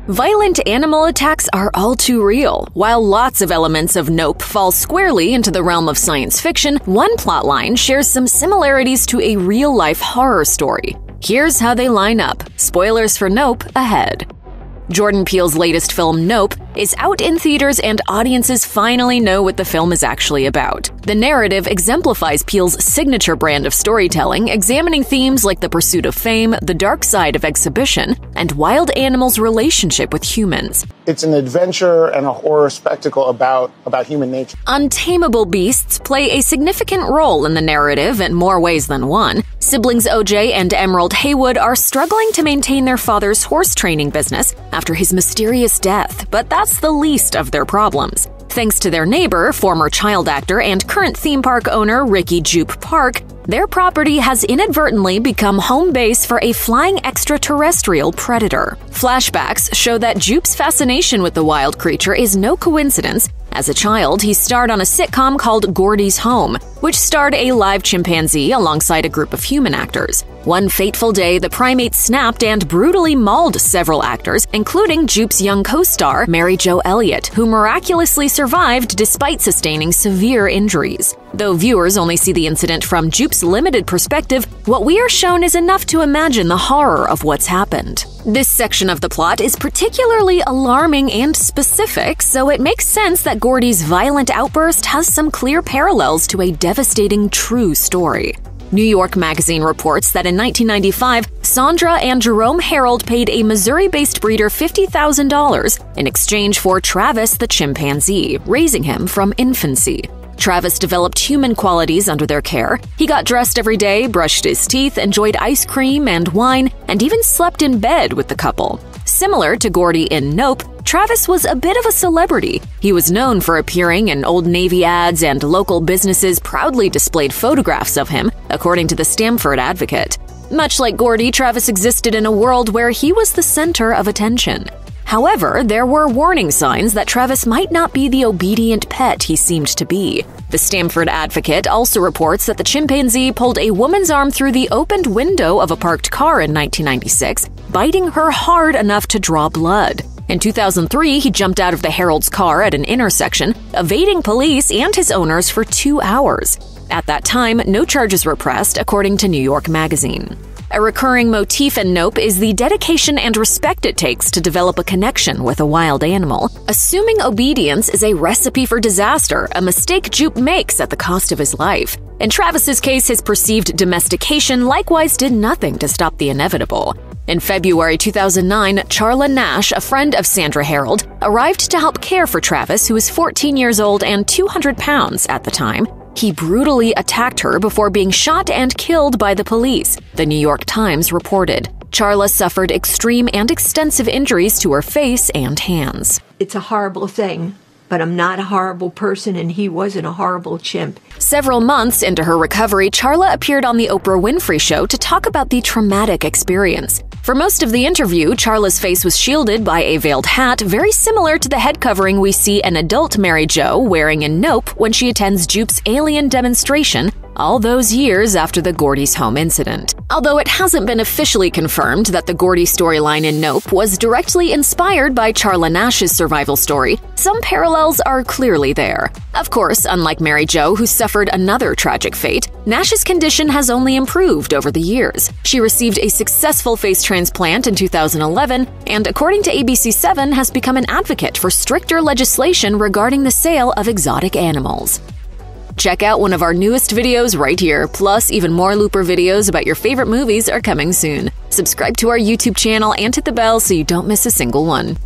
Violent animal attacks are all too real. While lots of elements of Nope fall squarely into the realm of science fiction, one plotline shares some similarities to a real-life horror story. Here's how they line up. Spoilers for Nope ahead. Jordan Peele's latest film, Nope, is out in theaters and audiences finally know what the film is actually about. The narrative exemplifies Peele's signature brand of storytelling, examining themes like the pursuit of fame, the dark side of exhibition, and wild animals' relationship with humans. It's an adventure and a horror spectacle about human nature. Untamable beasts play a significant role in the narrative in more ways than one. Siblings OJ and Emerald Haywood are struggling to maintain their father's horse training business after his mysterious death, but that's the least of their problems. Thanks to their neighbor, former child actor and current theme park owner Ricky Jupe Park, their property has inadvertently become home base for a flying extraterrestrial predator. Flashbacks show that Jupe's fascination with the wild creature is no coincidence. As a child, he starred on a sitcom called Gordy's Home, which starred a live chimpanzee alongside a group of human actors. One fateful day, the primate snapped and brutally mauled several actors, including Jupe's young co-star, Mary Jo Elliott, who miraculously survived despite sustaining severe injuries. Though viewers only see the incident from Jupe's limited perspective, what we are shown is enough to imagine the horror of what's happened. This section of the plot is particularly alarming and specific, so it makes sense that Gordy's violent outburst has some clear parallels to a devastating true story. New York Magazine reports that in 1995, Sandra and Jerome Harold paid a Missouri-based breeder $50,000 in exchange for Travis the chimpanzee, raising him from infancy. Travis developed human qualities under their care. He got dressed every day, brushed his teeth, enjoyed ice cream and wine, and even slept in bed with the couple. Similar to Gordy in Nope, Travis was a bit of a celebrity. He was known for appearing in Old Navy ads, and local businesses proudly displayed photographs of him, according to the Stamford Advocate. Much like Gordy, Travis existed in a world where he was the center of attention. However, there were warning signs that Travis might not be the obedient pet he seemed to be. The Stamford Advocate also reports that the chimpanzee pulled a woman's arm through the opened window of a parked car in 1996, biting her hard enough to draw blood. In 2003, he jumped out of the Herald's car at an intersection, evading police and his owners for 2 hours. At that time, no charges were pressed, according to New York Magazine. A recurring motif in Nope is the dedication and respect it takes to develop a connection with a wild animal. Assuming obedience is a recipe for disaster, a mistake Jupe makes at the cost of his life. In Travis's case, his perceived domestication likewise did nothing to stop the inevitable. In February 2009, Charla Nash, a friend of Sandra Harold, arrived to help care for Travis, who was 14 years old and 200 pounds at the time. He brutally attacked her before being shot and killed by the police, the New York Times reported. Charla suffered extreme and extensive injuries to her face and hands. It's a horrible thing, but I'm not a horrible person, and he wasn't a horrible chimp. Several months into her recovery, Charla appeared on The Oprah Winfrey Show to talk about the traumatic experience. For most of the interview, Charla's face was shielded by a veiled hat, very similar to the head covering we see an adult Mary Jo wearing in Nope when she attends Jupe's alien demonstration all those years after the Gordy's Home incident. Although it hasn't been officially confirmed that the Gordy storyline in Nope was directly inspired by Charla Nash's survival story, some parallels are clearly there. Of course, unlike Mary Jo, who suffered another tragic fate, Nash's condition has only improved over the years. She received a successful face transplant in 2011, and according to ABC7, has become an advocate for stricter legislation regarding the sale of exotic animals. Check out one of our newest videos right here, plus even more Looper videos about your favorite movies are coming soon. Subscribe to our YouTube channel and hit the bell so you don't miss a single one.